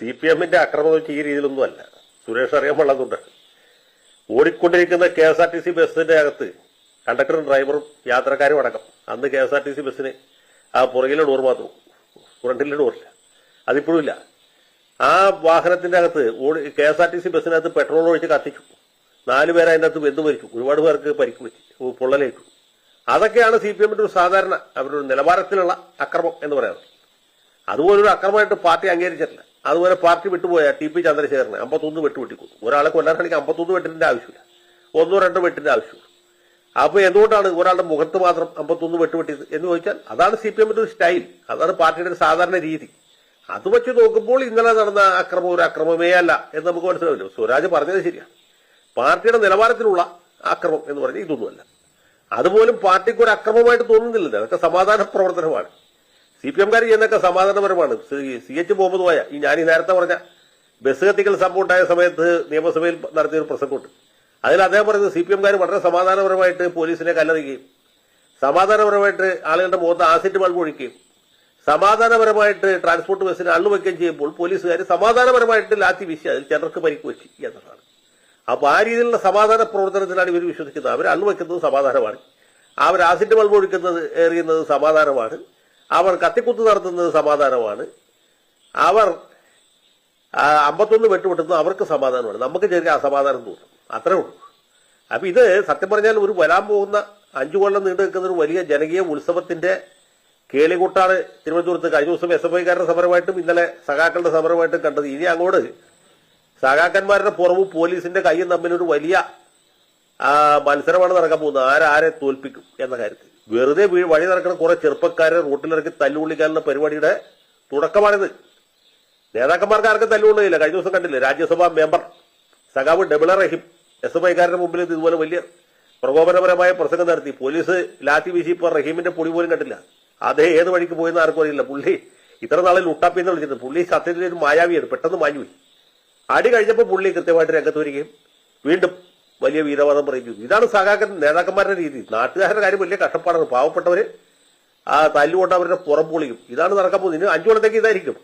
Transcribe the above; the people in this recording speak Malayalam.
CPM-ന്റെ അക്രമം വെച്ച് ഈ രീതിയിലൊന്നും അല്ല. സുരേഷ് അറിയാൻ പാടുള്ളതുകൊണ്ട് ഓടിക്കൊണ്ടിരിക്കുന്ന KSRTC ബസ്സിന്റെ അകത്ത് കണ്ടക്ടറും ഡ്രൈവറും യാത്രക്കാരും അടക്കം. അന്ന് KSRTC ബസ്സിന് ആ പുറകിലെ ഡോർ മാത്രം, ഫ്രണ്ടിലെ ഡോറില്ല, അതിപ്പോഴും ഇല്ല. ആ വാഹനത്തിന്റെ അകത്ത് KSRTC ബസ്സിനകത്ത് പെട്രോൾ ഒഴിച്ച് കത്തിച്ചു. 4 പേര് അതിൻ്റെ അകത്ത് വെന്തു മരിച്ചു. ഒരുപാട് പേർക്ക് പരിക്ക് പറ്റി, പൊള്ളലേറ്റു. അതൊക്കെയാണ് CPM-ന്റെ ഒരു സാധാരണ അവരുടെ നിലവാരത്തിലുള്ള അക്രമം എന്ന് പറയുന്നത്. അതുപോലൊരു അക്രമമായിട്ട് പാർട്ടി അംഗീകരിച്ചിട്ടില്ല. അതുപോലെ പാർട്ടി വിട്ടുപോയ TP ചന്ദ്രശേഖരന് 51 വെട്ട് വെട്ടിക്കൊന്നു. ഒരാളെ കൊല്ലാനാണെങ്കിൽ 51 വെട്ടിന്റെ ആവശ്യമില്ല, 1-2 വെട്ടിന്റെ ആവശ്യമുള്ളൂ. അപ്പൊ എന്തുകൊണ്ടാണ് ഒരാളുടെ മുഖത്ത് മാത്രം 51 വെട്ട് വെട്ടിയത് എന്ന് ചോദിച്ചാൽ അതാണ് CPM-ന്റെ ഒരു സ്റ്റൈൽ, അതാണ് പാർട്ടിയുടെ ഒരു സാധാരണ രീതി. അത് വെച്ച് നോക്കുമ്പോൾ ഇന്നലെ നടന്ന അക്രമം ഒരു അക്രമമേ അല്ല എന്ന് നമുക്ക് മനസ്സിലാവില്ല. സ്വരാജ് പറഞ്ഞത് ശരിയാണ്. പാർട്ടിയുടെ നിലവാരത്തിലുള്ള അക്രമം എന്ന് പറഞ്ഞാൽ ഇതൊന്നുമല്ല. അതുപോലും പാർട്ടിക്ക് ഒരു അക്രമമായിട്ട് തോന്നുന്നില്ല. അതൊക്കെ സമാധാന പ്രവർത്തനമാണ്. CPM-കാർ ചെയ്യുന്നതൊക്കെ സമാധാനപരമാണ്. CH മുഹമ്മദ് കോയ ഞാൻ ഈ നേരത്തെ പറഞ്ഞ ബസ് കത്തിക്കൽ സംഭവം ഉണ്ടായ സമയത്ത് നിയമസഭയിൽ നടത്തിയൊരു പ്രസംഗമുണ്ട്. അതിൽ അദ്ദേഹം പറയുന്നത് CPM-കാർ വളരെ സമാധാനപരമായിട്ട് പോലീസിനെ കല്ലെറിയുകയും സമാധാനപരമായിട്ട് ആളുകളുടെ മുഖത്ത് ആസിഡ് ബൾബ് ഒഴിക്കുകയും സമാധാനപരമായിട്ട് ട്രാൻസ്പോർട്ട് ബസ്സിന് അള്ളുവെക്കുകയും ചെയ്യുമ്പോൾ പോലീസുകാർ സമാധാനപരമായിട്ട് ലാത്തി വീശി അതിൽ ചിലർക്ക് പരിക്ക് വെച്ചു എന്നതാണ്. അപ്പൊ ആ രീതിയിലുള്ള സമാധാന പ്രവർത്തനത്തിലാണ് ഇവർ വിശ്വസിക്കുന്നത്. അവർ അള്ളുവെക്കുന്നത് സമാധാനമാണ്, അവർ ആസിഡ് ബൾബ് ഒഴിക്കുന്നത് എറിയുന്നത് സമാധാനമാണ്, അവർ കത്തിക്കുത്ത് നടത്തുന്നത് സമാധാനമാണ്, അവർ 51 വെട്ടുപെട്ടുന്നത് അവർക്ക് സമാധാനമാണ്. നമുക്ക് ചെറിയ അസമാധാനം തോന്നും, അത്രേ ഉള്ളൂ. അപ്പൊ ഇത് സത്യം പറഞ്ഞാൽ ഒരു വരാൻ പോകുന്ന 5 കൊല്ലം നീണ്ടു നിൽക്കുന്ന ഒരു വലിയ ജനകീയ ഉത്സവത്തിന്റെ കേളികൂട്ടാണ് തിരുവനന്തപുരത്ത് കഴിഞ്ഞ ദിവസം SFI-കാരുടെ സമരമായിട്ടും ഇന്നലെ സഖാക്കളുടെ സമരമായിട്ടും കണ്ടത്. ഇനി അങ്ങോട്ട് സഖാക്കന്മാരുടെ പുറവും പോലീസിന്റെ കൈയും തമ്മിലൊരു വലിയ മത്സരമാണ് നടക്കാൻ പോകുന്നത്. ആരെ തോൽപ്പിക്കും എന്ന കാര്യത്തിൽ വെറുതെ വഴി നടക്കുന്ന കുറെ ചെറുപ്പക്കാരെ റോട്ടിലിറക്കി തല്ലുകൊള്ളിക്കാനുള്ള പരിപാടിയുടെ തുടക്കമാണിത്. നേതാക്കന്മാർക്ക് ആർക്കും തല്ലുകൊള്ളുകയില്ല. കഴിഞ്ഞ ദിവസം കണ്ടില്ലേ, രാജ്യസഭാ മെമ്പർ സഖാവ് ഡബിള റഹീം SFI-കാരുടെ മുമ്പിൽ ഇതുപോലെ വലിയ പ്രകോപനപരമായ പ്രസംഗം നടത്തി. പോലീസ് ലാത്തി വീശി ഇപ്പൊ റഹീമിന്റെ പൊടി പോലും കണ്ടില്ല. അതേ ഏത് വഴിക്ക് പോയെന്ന് ആർക്കും അറിയില്ല. പുള്ളി ഇത്ര നാളിൽ ലുട്ടാപ്പിന്ന് വിളിച്ചിട്ടുണ്ട്. പുള്ളി സത്യത്തിൽ ഒരു മായാവിയാണ്, പെട്ടെന്ന് മാഞ്ഞുപോയി. അടി കഴിഞ്ഞപ്പോൾ പുള്ളി കൃത്യമായിട്ട് രംഗത്ത് വരികയും വീണ്ടും വലിയ വീരവാദം പറയിച്ചു. ഇതാണ് സഖാക്കൻ നേതാക്കന്മാരുടെ രീതി. നാട്ടുകാരുടെ കാര്യം വലിയ കഷ്ടപ്പാടാണ്. പാവപ്പെട്ടവര് തല്ലുകൊണ്ട് അവരുടെ പുറം പൊളിയും. ഇതാണ് നടക്കാൻ പോകുന്നത്. ഇനി 5 കൊല്ലത്തേക്ക് ഇതായിരിക്കും.